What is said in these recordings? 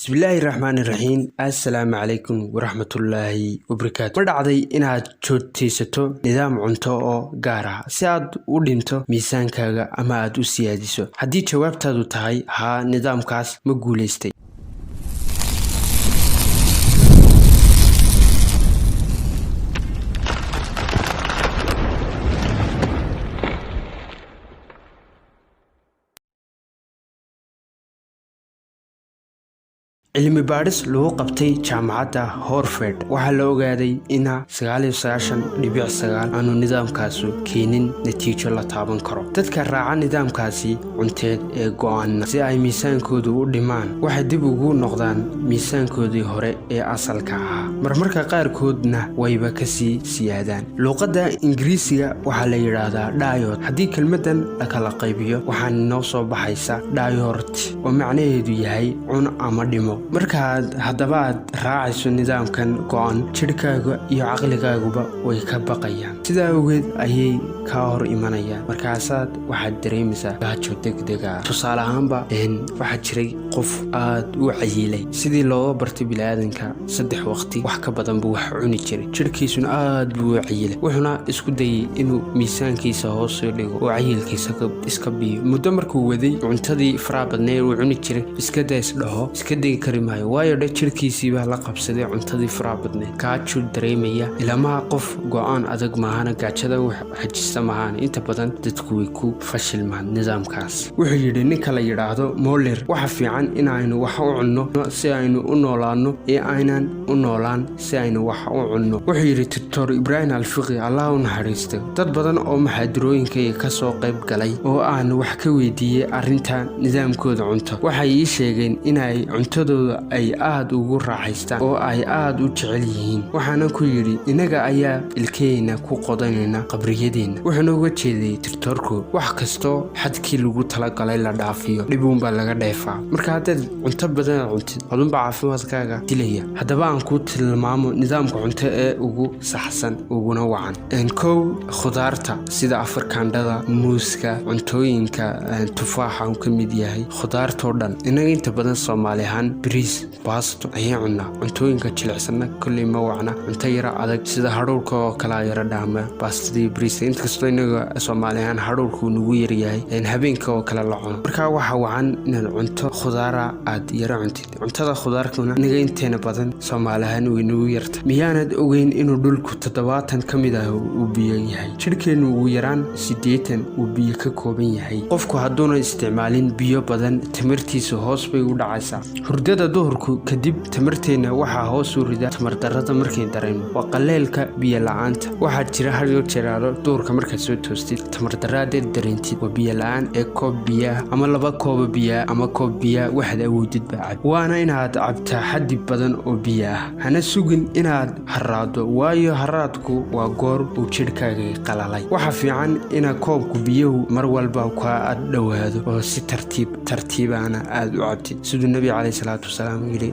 Bismillahirrahmanirrahiim. Assalaamu calaykum waraxmatullaahi wabarakaatu. Ma dhacday inaad joogtaysato nidaam cunto oo gaar ah si aad u dhinto miisaankaaga ama aad u siyaadiso? Haddii jawaabtaadu tahay haa, nidaamkaas ma guulaystay. cilmi baadhis lagu qabtay jaamacadda Harvard waxaa la ogaaday in 99.9 aanu nidaamkaasu keenin natiijo la taaban karo. Dadka raaca nidaamkaasi cunteed ee go'an si ay miisaankoodu u dhimaan waxay dib ugu noqdaan miisaankoodii hore ee asalka ahaa, marmarka qaarkoodna wayba ka sii siyaadaan. luqadda Ingiriisiga waxaa la yiraahdaa diet. Haddii kelmaddan la kala qaybiyo waxaa noo soo baxaysa diet oo macnaheedu yahay cun ama dhimo. markaad haddaba aad raacayso nidaamkan go'an, jidhkaaga iyo caqligaaguba way ka baqayaan, sidaa awgeed ayay ka hor imanayaan. markaasaad waxaad dareemaysaa gaajo degdeg ah. tusaale ahaanba waxaa jiray qof aad u cayilay, sidii looga bartay bini'aadanka 3 waqti wax ka badan buu wax cuni jiray, jidhkiisuna aad buu u cayilay. wuxuuna isku dayay inuu miisaankiisa hoos u dhigo oo cayilkiisa iska biyo. muddo markuu waday cuntadii faraha badneed uu cuni jiray, iska dhaho iska degi kari maayo, waayo jidhkiisii baa la qabsaday cuntadii faraha badneed. gaajuu dareemaya. ilamaha qof go'aan adag maahana, gaajada xajista maahana. inta badan dadku way ku fashilmaan nidaamkaas. wuxuu yidhi ninka la yidhaahdo Moller, waxa fiican inaynu wax u cunno si aynu u noolaano ee aynan u noolaan si aynu wax u cunno. wuxuu yidhi Dr. Ibrahim Al-Fiqi, Allah u naxariisto. dad badan oo muxaadarooyinkayga ka soo qayb galay oo aan wax ka weydiiyey arrinta nidaamkooda cunto, waxay ii sheegeen inay cuntadooda ay aad ugu raaxaystaan oo ay aad u jecel yihiin. waxaana ku yidhi inaga ayaa ilkeyna ku qodanayna qabriyadeenna. wuxuuna uga jeeday tirtoorku wax kastoo xadkii lagu talagalay la dhaafiyo, dhibuunbaa laga dheefaa. marka haddaad cunto badan cuntid, adunbaa caafimaadkaaga dilaya. haddaba aan kuu tilmaamo nidaamka cunto ee ugu saxsan uguna wacan. kow, khudaarta sida afarkaandhada, muuska, cuntooyinka tufaaxa uu ka mid yahay, khudaartoo dhan. inaga inta badan Soomaali ahaan bariis, baasto ayay cunaa. cuntooyinka jilicsanna kolley ma wacna. cunto yara adag sida hadhuudhka oo kale yara dhaama baastadii bariiska, inkastoo inaga Soomaali ahaan hadhuudhku nagu yaryahay habeenka oo kale la cuno. marka waxa wacan inaad cunto khudaara aad yara cuntid. cuntada khudaarkuna inaga inteena badan Soomaali ahaan way nagu yarta. miyaanad ogeyn inuu dhulku 70 ka mid ah uu biyo yahay? jidhkeennu ugu yaraan 80 uu biyo ka kooban yahay. qofku hadduuna isticmaalin biyo badan, tamartiisa hoos bay u dhacaysaa. hurdada duhurku kadib tamarteena waxaa hoos u rida tamardarrada markay dareemo. waa qaleelka biyo la'aanta. waxaa jira hadyo jiraado duhurka markaad soo toostid tamardarraadeed dareentid, waa biyo la'aan ee koob biyaa ama 2 koob biyaa ama koob biyaa waxaad awoodid baa cab. waana inaad cabtaa xaddi badan oo biyo ah. hana sugin inaad haraado, waayo haraadku waa goor uu jidhkaaga qalalay. waxa fiican ina koobku biyuhu mar walba ka ad dhowaado oo si tartiibana aad u cabtid, siduu nabiga calayhi salaatu wasalaam yiri.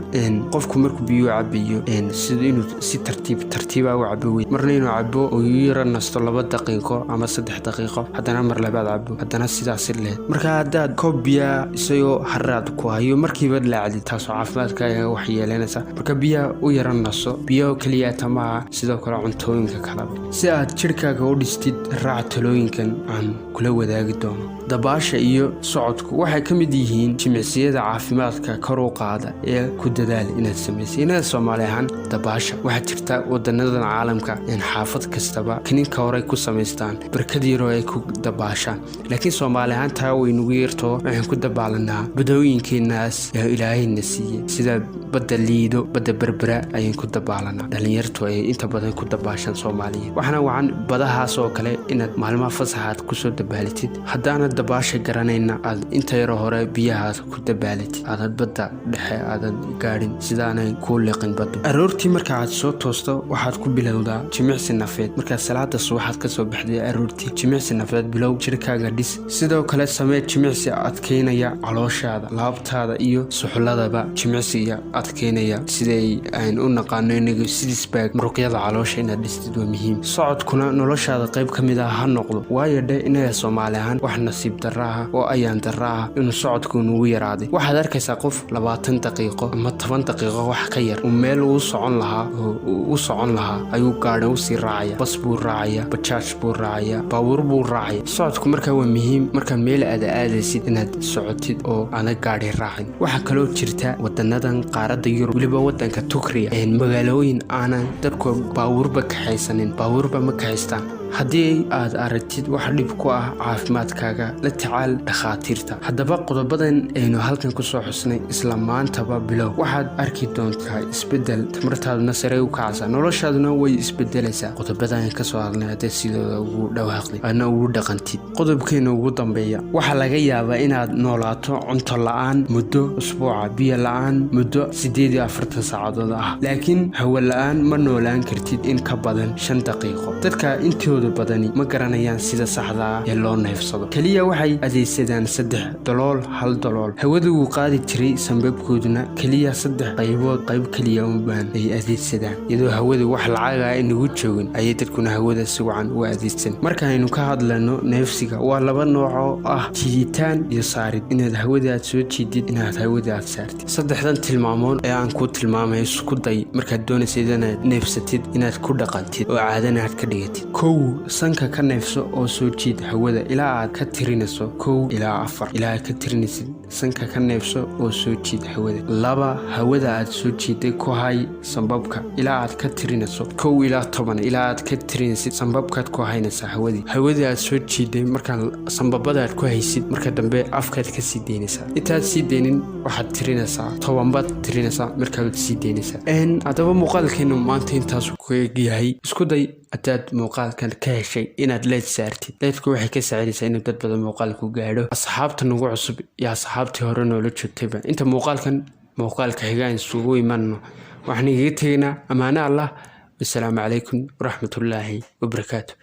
qofku markuu biyo cabayo sidoo inuu si tartiiba u cabo weey, marna inuu cabo oo yara nasto 2 daqiiqo ama 3 daqiiqo, haddana mar labaad cabo, haddana sidaas leed. marka haddaad koob biyo isagoo haraad ku hayo markiiba laacdi, taasoo caafimaadkaaga wax yeelanaysa. marka biyo u yara naso, biyo kaliya tamaha, sidoo kale cuntooyinka kale. si aad jidhkaaga u dhistid, raac talooyinkan aan kula wadaagi doono. dabaasha iyo socodku waxay ka mid yihiin jimicsiyada caafimaadka kor u qaada ee ku dadaal inaad samaysid. inaad Soomaali ahaan dabaasha waxaa jirta wadanadan caalamka xaafad kastaba kaniinka hore ku samaystaan barkad yaro ay ku dabaashaan, laakiin Soomaali ahaan taa way nagu yarto. waxaan ku dabaalanaa badooyinkeenaas ee Ilaahayna siiyey, sida badda Liido, badda Berbera ayaan ku dabaalanaa. dhalinyartu ay inta badan ku dabaashaan Soomaaliya. waxaana wacan badahaas oo kale inaad maalmaha fasaxaad kusoo dabaalitid. haddaanad dabaasha garanayna aad inta yaro hore biyahaas ku dabaalatid, aadad badda dhexe aadan gaadhin, sidaanay kuu liqin baddu. aroortii marka aad soo toosto waxaad ku bilowdaa jimicsi nafeed. markaad salaada subaxaad ka soo baxday aroortii, jimicsi nafeed bilow, jidhkaaga dhis. sidoo kale samee jimicsi adkeynaya calooshaada, laabtaada iyo suxuladaba. jimicsiga adkeynaya siday aan u naqaano inaga sidisbaag, muruqyada caloosha inaad dhistid waa muhiim. socodkuna noloshaada qayb ka mid ah ha noqdo, waayo inaga Soomaali ahaan wax nasiib daraaha oo ayaan daraaha inuu socodku ugu yaraaday. waxaad arkaysaa qof 20 daqiiqo ama 10 daqiiqo wax ka yar meel uu socon lahaa ayuu gaadhi u sii raacaya, bas buu raacaya, bajaaj buu raacaya, baabuur buu raacaya. socodku markaa waa muhiim marka meel aad aadaysid inaad socotid oo aan gaadhi raacin. waxa kale oo jirta wadanadan qaaradda Yurub waliba wadanka Turkiga magaalooyin aanan dadku baabuurba kaxaysanin, baabuurba ma kaxaystaan. haddii aad aragtid wax dhib ku ah caafimaadkaaga la tacaal dhakhaatiirta. haddaba qodobadan aynu halkan ku soo xusnay isla maantaba bilow waxaad arki doontaa isbedel, tamartaaduna sare u kacaysa, noloshaaduna way isbedelaysaa. qodobadan ka soo hadlay hadda sidooda ugu dhawaaqday ana ugu dhaqantid. qodobkeena ugu dambeeya waxa laga yaabaa inaad noolaato cunto la'aan muddo usbuuca, biyo la'aan muddo 48 saacadood ah, laakiin hawo la'aan ma noolaan kartid in ka badan 5 daqiiqo. dadka intooda badani ma garanayaan sida saxda ah ee loo neefsado, kaliya waxay adeegsadaan 3 dalool, 1 dalool. hawadu uu qaadi jiray sanbabkooduna kaliya 3 qaybood, qayb kaliya u baahan ay adeegsadaan. iyadoo hawadu wax lacaga ay nagu joogin ayay dadkuna hawada si wacan u adeegsan. markaaynu ka hadlano neefsiga waa 2 nooc oo ah jiiditaan iyo saarid. inaad hawada aad soo jiidid, inaad hawada aad saartid. 3dan tilmaamood ee aan ku tilmaamay isku day markaad doonaysid inaad neefsatid inaad ku dhaqantid oo caadana aad ka dhigatid. sanka ka neefso oo soo jiid hawada ilaa aad ka tirinayso 1 ilaa 4. ilaa aad ka tirinaysid sanka ka neefso oo soo jiid hawada. 2 hawada aad soo jiiday ku hay sanbabka ilaa aad ka tirinayso 1 ilaa 10. ilaa aad ka tirinaysid sanbabkaad ku haynaysaa hawada aad soo jiiday markaa sanbabada aad ku haysid marka dambe afkaad ka sii deynaysaa. intaad sii deynin waxaad tirinaysaa 10 baad tirinaysaa markaad sii deynaysaa. haddaba muuqaalkeenu maanta intaas ku eegyahay. isku day hadaad muuqaalkan ka heshay inaad leed saartid. leedku waxay ka saacidaysaa inuu dad badan muuqaalku gaadho, asxaabta nagu cusub iyo asxaabtii hore noola joogtayba. inta muuqaalka xigaan isugu imanno waxaan igaga tegaynaa ammaano Allah. wasalaamu calaykum waraxmatullaahi wabarakaatu.